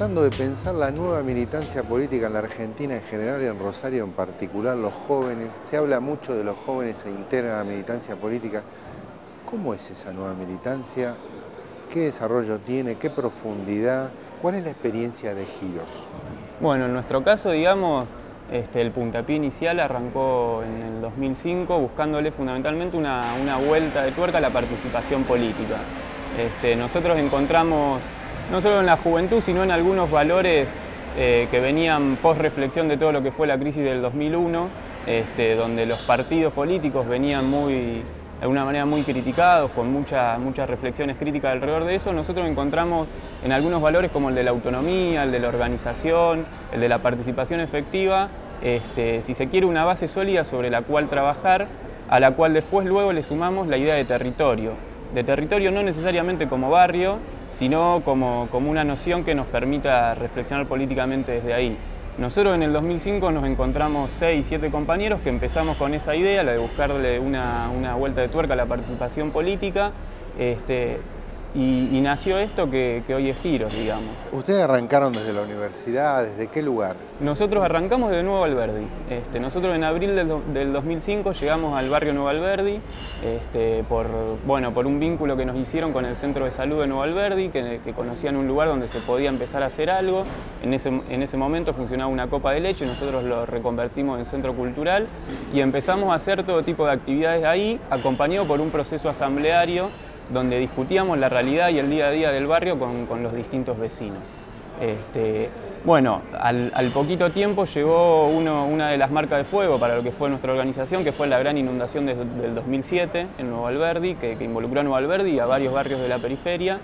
tratando de pensar la nueva militancia política en la Argentina en general y en Rosario en particular, los jóvenes. Se habla mucho de los jóvenes se integran a la militancia política. ¿Cómo es esa nueva militancia? ¿Qué desarrollo tiene? ¿Qué profundidad? ¿Cuál es la experiencia de Giros? Bueno, en nuestro caso, digamos, el puntapié inicial arrancó en el 2005 buscándole fundamentalmente una vuelta de tuerca a la participación política. Nosotros encontramos, no solo en la juventud, sino en algunos valores que venían post-reflexión de todo lo que fue la crisis del 2001, donde los partidos políticos venían de alguna manera muy criticados, con muchas reflexiones críticas alrededor de eso. Nosotros encontramos en algunos valores como el de la autonomía, el de la organización, el de la participación efectiva, si se quiere, una base sólida sobre la cual trabajar, a la cual después luego le sumamos la idea de territorio no necesariamente como barrio, sino como una noción que nos permita reflexionar políticamente desde ahí. Nosotros en el 2005 nos encontramos 6, 7 compañeros que empezamos con esa idea, la de buscarle una vuelta de tuerca a la participación política, y nació esto que hoy es Giros, digamos. ¿Ustedes arrancaron desde la universidad? ¿Desde qué lugar? Nosotros arrancamos de Nuevo Alberdi. Nosotros en abril del 2005 llegamos al barrio Nuevo Alberdi por un vínculo que nos hicieron con el Centro de Salud de Nuevo Alberdi, que conocían un lugar donde se podía empezar a hacer algo. En ese momento funcionaba una copa de leche, nosotros lo reconvertimos en centro cultural y empezamos a hacer todo tipo de actividades ahí, acompañado por un proceso asambleario donde discutíamos la realidad y el día a día del barrio con los distintos vecinos. Al poquito tiempo llegó una de las marcas de fuego para lo que fue nuestra organización, que fue la gran inundación del 2007 en Nuevo Alberdi, que involucró a Nuevo Alberdi y a varios barrios de la periferia.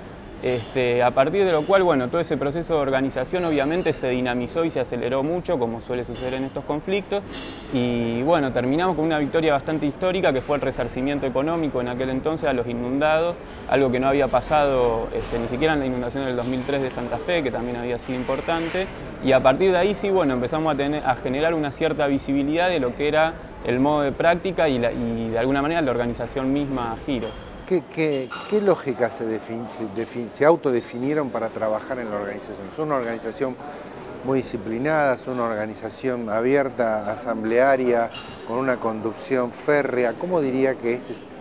A partir de lo cual, todo ese proceso de organización obviamente se dinamizó y se aceleró mucho, como suele suceder en estos conflictos, y terminamos con una victoria bastante histórica, que fue el resarcimiento económico en aquel entonces a los inundados, algo que no había pasado ni siquiera en la inundación del 2003 de Santa Fe, que también había sido importante, y a partir de ahí sí, empezamos a generar una cierta visibilidad de lo que era el modo de práctica y de alguna manera la organización misma Giros. ¿Qué lógica se autodefinieron para trabajar en la organización? ¿Son una organización muy disciplinada? ¿Son una organización abierta, asamblearia, con una conducción férrea? ¿Cómo diría que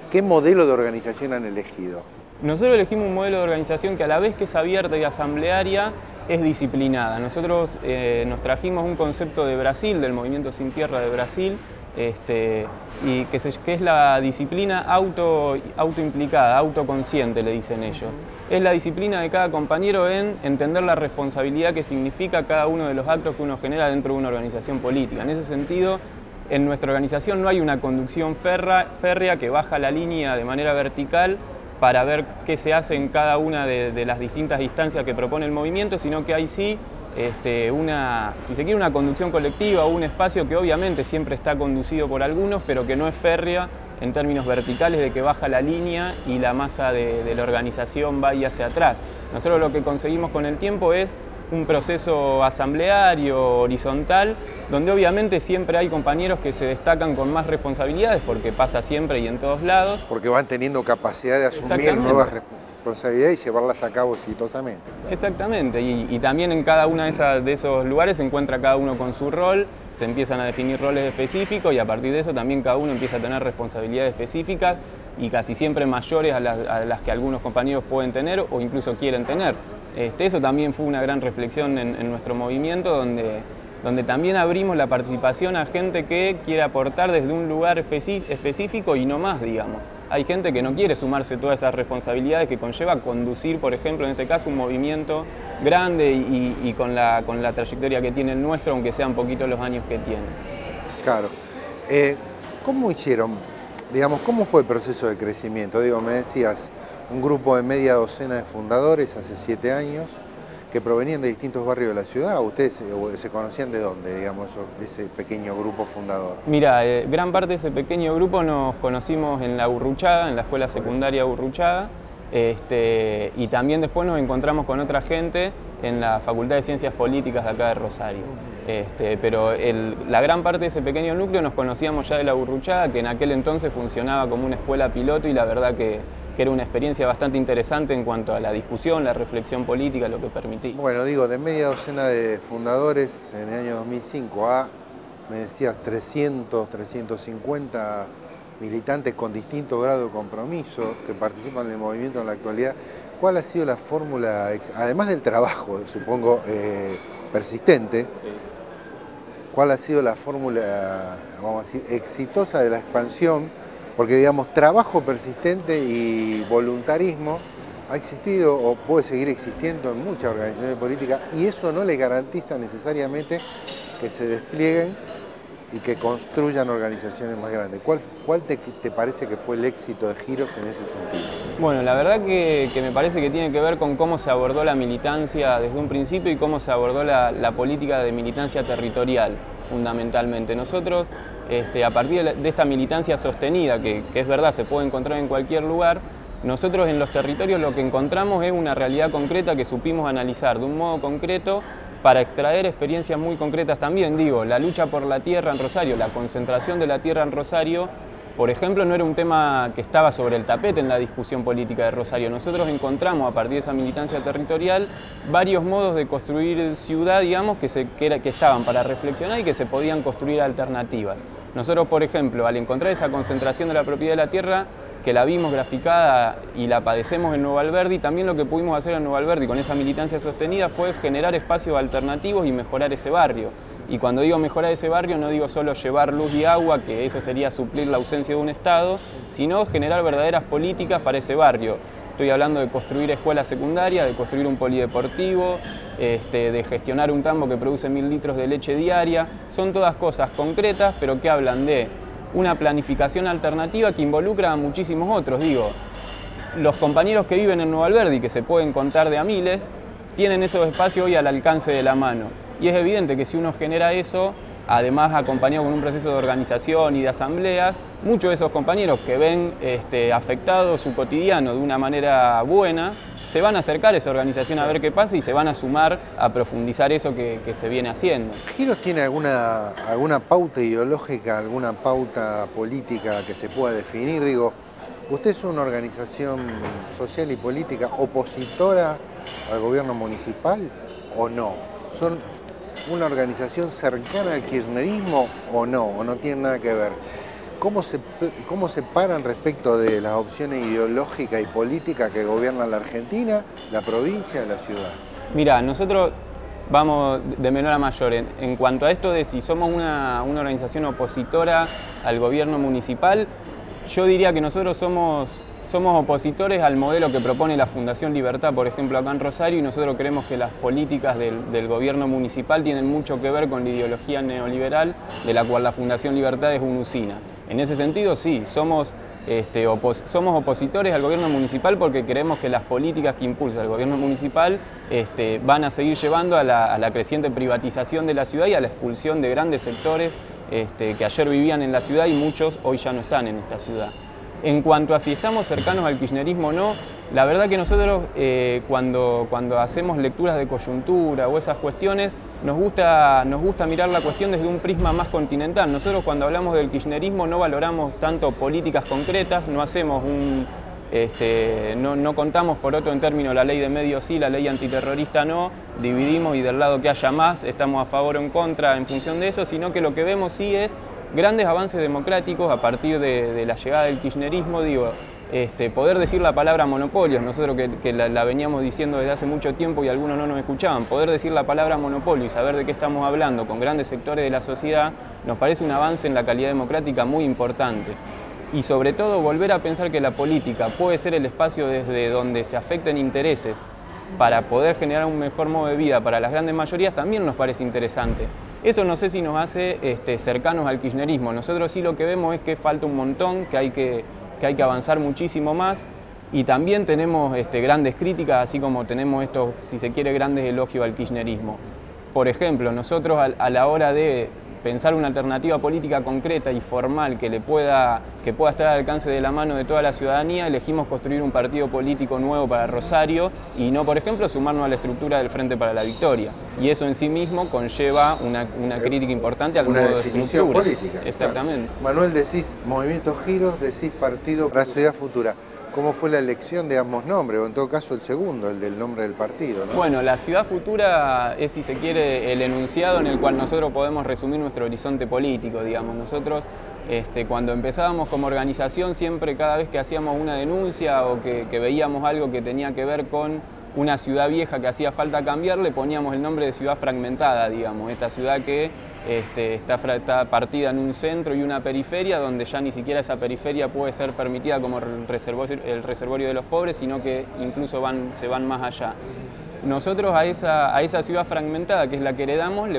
qué modelo de organización han elegido? Nosotros elegimos un modelo de organización que a la vez que es abierta y asamblearia, es disciplinada. Nosotros nos trajimos un concepto de Brasil, del Movimiento Sin Tierra de Brasil, y que es la disciplina autoimplicada, autoconsciente, le dicen ellos. Es la disciplina de cada compañero en entender la responsabilidad que significa cada uno de los actos que uno genera dentro de una organización política. En ese sentido, en nuestra organización no hay una conducción férrea que baja la línea de manera vertical para ver qué se hace en cada una de las distintas instancias que propone el movimiento, sino que hay sí si se quiere, una conducción colectiva o un espacio que obviamente siempre está conducido por algunos, pero que no es férrea en términos verticales de que baja la línea y la masa de la organización va hacia atrás. Nosotros lo que conseguimos con el tiempo es un proceso asambleario, horizontal, donde obviamente siempre hay compañeros que se destacan con más responsabilidades, porque pasa siempre y en todos lados. Porque van teniendo capacidad de asumir nuevas responsabilidades y llevarlas a cabo exitosamente. Exactamente, y también en cada uno de esos lugares se encuentra cada uno con su rol, se empiezan a definir roles específicos y a partir de eso también cada uno empieza a tener responsabilidades específicas y casi siempre mayores a las que algunos compañeros pueden tener o incluso quieren tener. Eso también fue una gran reflexión en nuestro movimiento, donde también abrimos la participación a gente que quiere aportar desde un lugar específico y no más, digamos. Hay gente que no quiere sumarse todas esas responsabilidades que conlleva conducir, por ejemplo, en este caso, un movimiento grande y con la trayectoria que tiene el nuestro, aunque sean poquitos los años que tiene. Claro. ¿Cómo hicieron? Digamos, ¿cómo fue el proceso de crecimiento? Me decías, un grupo de media docena de fundadores hace 7 años, que provenían de distintos barrios de la ciudad. ¿Ustedes se conocían de dónde, digamos, ese pequeño grupo fundador? Mira, gran parte de ese pequeño grupo nos conocimos en la Urruchaga, en la escuela secundaria Urruchaga, y también después nos encontramos con otra gente en la Facultad de Ciencias Políticas de acá de Rosario. Pero la gran parte de ese pequeño núcleo nos conocíamos ya de la Urruchaga, que en aquel entonces funcionaba como una escuela piloto y la verdad que que era una experiencia bastante interesante en cuanto a la discusión, la reflexión política, lo que permitía. Bueno, digo, de media docena de fundadores en el año 2005 a, me decías, 300, 350 militantes con distinto grado de compromiso que participan del movimiento en la actualidad, ¿cuál ha sido la fórmula, además del trabajo, supongo, persistente, sí, cuál ha sido la fórmula, vamos a decir, exitosa de la expansión? Porque, digamos, trabajo persistente y voluntarismo ha existido o puede seguir existiendo en muchas organizaciones políticas, y eso no le garantiza necesariamente que se desplieguen y que construyan organizaciones más grandes. ¿Cuál te parece que fue el éxito de Giros en ese sentido? Bueno, la verdad que me parece que tiene que ver con cómo se abordó la militancia desde un principio y cómo se abordó la política de militancia territorial, fundamentalmente. Nosotros, a partir de esta militancia sostenida, que es verdad, se puede encontrar en cualquier lugar, nosotros en los territorios lo que encontramos es una realidad concreta que supimos analizar de un modo concreto para extraer experiencias muy concretas también. Digo, la lucha por la tierra en Rosario, la concentración de la tierra en Rosario, por ejemplo, no era un tema que estaba sobre el tapete en la discusión política de Rosario. Nosotros encontramos, a partir de esa militancia territorial, varios modos de construir ciudad, digamos, que estaban para reflexionar y que se podían construir alternativas. Nosotros, por ejemplo, al encontrar esa concentración de la propiedad de la tierra, que la vimos graficada y la padecemos en Nuevo Alberdi, también lo que pudimos hacer en Nuevo Alberdi con esa militancia sostenida fue generar espacios alternativos y mejorar ese barrio. Y cuando digo mejorar ese barrio no digo solo llevar luz y agua, que eso sería suplir la ausencia de un Estado, sino generar verdaderas políticas para ese barrio. Estoy hablando de construir escuelas secundarias, de construir un polideportivo, de gestionar un tambo que produce 1000 litros de leche diaria. Son todas cosas concretas, pero que hablan de una planificación alternativa que involucra a muchísimos otros. Digo, los compañeros que viven en Nuevo Alberdi, que se pueden contar de a miles, tienen esos espacios hoy al alcance de la mano. Y es evidente que si uno genera eso, además acompañado con un proceso de organización y de asambleas, muchos de esos compañeros que ven afectado su cotidiano de una manera buena, se van a acercar a esa organización a ver qué pasa y se van a sumar a profundizar eso que se viene haciendo. ¿Giros tiene alguna pauta ideológica, alguna pauta política que se pueda definir? Digo, ¿usted es una organización social y política opositora al gobierno municipal o no? ¿Son una organización cercana al kirchnerismo o no tiene nada que ver? ¿Cómo se paran respecto de las opciones ideológicas y políticas que gobiernan la Argentina, la provincia y la ciudad? Mira, nosotros vamos de menor a mayor. En cuanto a esto de si somos una organización opositora al gobierno municipal, yo diría que nosotros somos opositores al modelo que propone la Fundación Libertad, por ejemplo, acá en Rosario, y nosotros creemos que las políticas del gobierno municipal tienen mucho que ver con la ideología neoliberal, de la cual la Fundación Libertad es una usina. En ese sentido, sí, somos opositores al gobierno municipal porque creemos que las políticas que impulsa el gobierno municipal van a seguir llevando a la creciente privatización de la ciudad y a la expulsión de grandes sectores que ayer vivían en la ciudad y muchos hoy ya no están en esta ciudad. En cuanto a si estamos cercanos al kirchnerismo o no, la verdad que nosotros cuando hacemos lecturas de coyuntura o esas cuestiones, nos gusta mirar la cuestión desde un prisma más continental. Nosotros cuando hablamos del kirchnerismo no valoramos tanto políticas concretas, no hacemos no contamos por otro en términos la ley de medios sí, la ley antiterrorista no, dividimos y del lado que haya más estamos a favor o en contra en función de eso, sino que lo que vemos sí es grandes avances democráticos a partir de la llegada del kirchnerismo, digo, poder decir la palabra monopolios, nosotros que la veníamos diciendo desde hace mucho tiempo y algunos no nos escuchaban, poder decir la palabra monopolio y saber de qué estamos hablando con grandes sectores de la sociedad, nos parece un avance en la calidad democrática muy importante. Y sobre todo volver a pensar que la política puede ser el espacio desde donde se afecten intereses para poder generar un mejor modo de vida para las grandes mayorías también nos parece interesante. Eso no sé si nos hace cercanos al kirchnerismo. Nosotros sí lo que vemos es que falta un montón, que hay que avanzar muchísimo más y también tenemos grandes críticas, así como tenemos estos, si se quiere, grandes elogios al kirchnerismo. Por ejemplo, nosotros a la hora de pensar una alternativa política concreta y formal que pueda estar al alcance de la mano de toda la ciudadanía, elegimos construir un partido político nuevo para Rosario y no, por ejemplo, sumarnos a la estructura del Frente para la Victoria. Y eso en sí mismo conlleva una crítica importante al modo de definición estructura. Política. Exactamente. Claro. Manuel, decís Movimiento Giros, decís Partido para la Ciudad Futura. cómo fue la elección de ambos nombres, o en todo caso el segundo, el del nombre del partido, ¿no? Bueno, la ciudad futura es, si se quiere, el enunciado en el cual nosotros podemos resumir nuestro horizonte político, digamos. Nosotros, cuando empezábamos como organización, siempre cada vez que hacíamos una denuncia o que veíamos algo que tenía que ver con una ciudad vieja que hacía falta cambiar, le poníamos el nombre de ciudad fragmentada, digamos. Esta ciudad que está partida en un centro y una periferia, donde ya ni siquiera esa periferia puede ser permitida como el reservorio de los pobres, sino que incluso se van más allá. Nosotros a esa ciudad fragmentada, que es la que heredamos,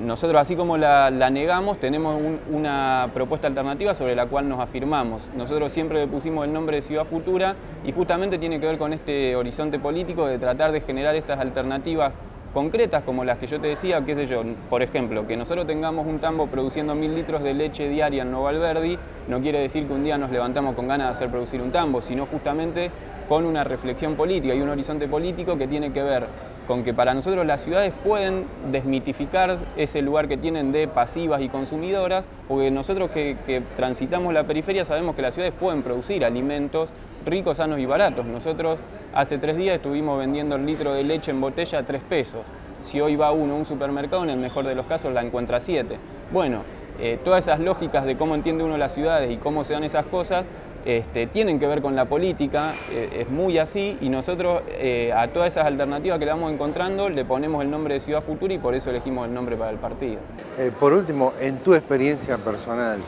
nosotros, así como la negamos, tenemos una propuesta alternativa sobre la cual nos afirmamos. Nosotros siempre le pusimos el nombre de Ciudad Futura y justamente tiene que ver con este horizonte político de tratar de generar estas alternativas concretas como las que yo te decía, qué sé yo, por ejemplo, que nosotros tengamos un tambo produciendo 1000 litros de leche diaria en Nuevo Alberdi no quiere decir que un día nos levantamos con ganas de hacer producir un tambo, sino justamente con una reflexión política y un horizonte político que tiene que ver con que para nosotros las ciudades pueden desmitificar ese lugar que tienen de pasivas y consumidoras, porque nosotros que transitamos la periferia sabemos que las ciudades pueden producir alimentos ricos, sanos y baratos. Nosotros hace 3 días estuvimos vendiendo el litro de leche en botella a 3 pesos. Si hoy va uno a un supermercado, en el mejor de los casos la encuentra a 7. Bueno, todas esas lógicas de cómo entiende uno las ciudades y cómo se dan esas cosas, tienen que ver con la política, es muy así, y nosotros a todas esas alternativas que le vamos encontrando le ponemos el nombre de Ciudad Futura y por eso elegimos el nombre para el partido. Por último, en tu experiencia personal,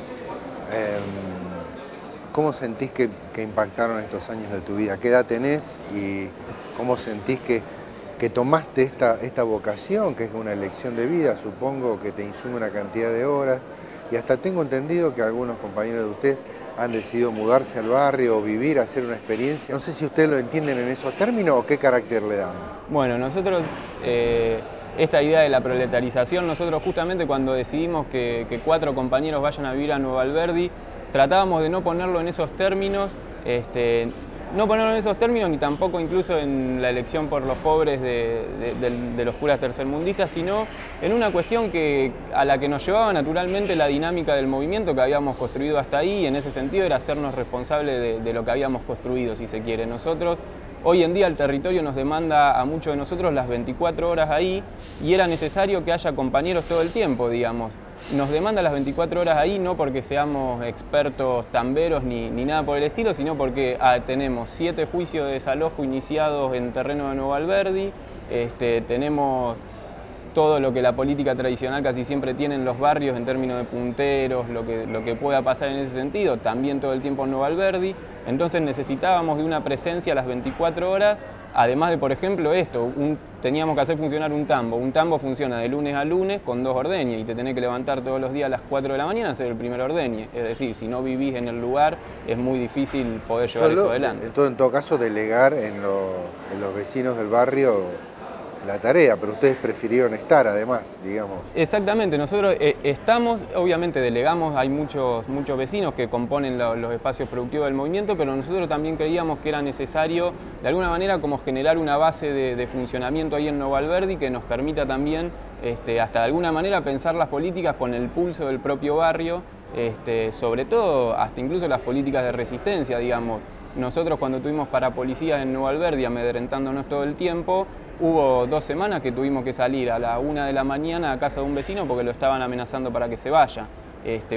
¿cómo sentís que impactaron estos años de tu vida? ¿Qué edad tenés y cómo sentís que tomaste esta vocación, que es una elección de vida, supongo que te insume una cantidad de horas, y hasta tengo entendido que algunos compañeros de ustedes han decidido mudarse al barrio o vivir, hacer una experiencia? No sé si ustedes lo entienden en esos términos o qué carácter le dan. Bueno, nosotros, esta idea de la proletarización, nosotros justamente cuando decidimos que 4 compañeros vayan a vivir a Nuevo Alberdi, tratábamos de no ponerlo en esos términos, ni tampoco incluso en la elección por los pobres de los curas tercermundistas, sino en una cuestión a la que nos llevaba naturalmente la dinámica del movimiento que habíamos construido hasta ahí, y en ese sentido era hacernos responsables de lo que habíamos construido, si se quiere. Nosotros, hoy en día el territorio nos demanda a muchos de nosotros las 24 horas ahí, y era necesario que haya compañeros todo el tiempo, digamos. Nos demanda las 24 horas ahí no porque seamos expertos tamberos ni nada por el estilo, sino porque tenemos 7 juicios de desalojo iniciados en terreno de Nuevo Alberdi, tenemos todo lo que la política tradicional casi siempre tiene en los barrios en términos de punteros, lo que pueda pasar en ese sentido, también todo el tiempo en Nuevo Alberdi. Entonces necesitábamos de una presencia a las 24 horas, además de, por ejemplo, teníamos que hacer funcionar un tambo. Un tambo funciona de lunes a lunes con 2 ordeñes y te tenés que levantar todos los días a las 4 de la mañana a hacer el primer ordeñe. Es decir, si no vivís en el lugar es muy difícil poder llevar eso adelante. Entonces, en todo caso, delegar en los vecinos del barrio la tarea, pero ustedes prefirieron estar además, digamos. Exactamente, nosotros estamos, obviamente delegamos, hay muchos vecinos que componen los espacios productivos del movimiento, pero nosotros también creíamos que era necesario de alguna manera como generar una base de funcionamiento ahí en Nuevo Alberdi que nos permita también hasta de alguna manera pensar las políticas con el pulso del propio barrio, sobre todo hasta incluso las políticas de resistencia, digamos. Nosotros cuando tuvimos parapolicías en Nuevo Alberdi amedrentándonos todo el tiempo, hubo 2 semanas que tuvimos que salir a la 1 de la mañana a casa de un vecino porque lo estaban amenazando para que se vaya.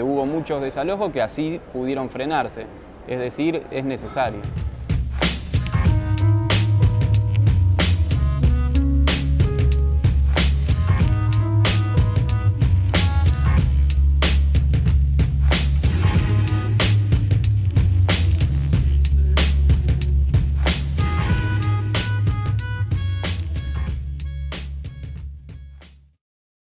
Hubo muchos desalojos que así pudieron frenarse, es decir, es necesario.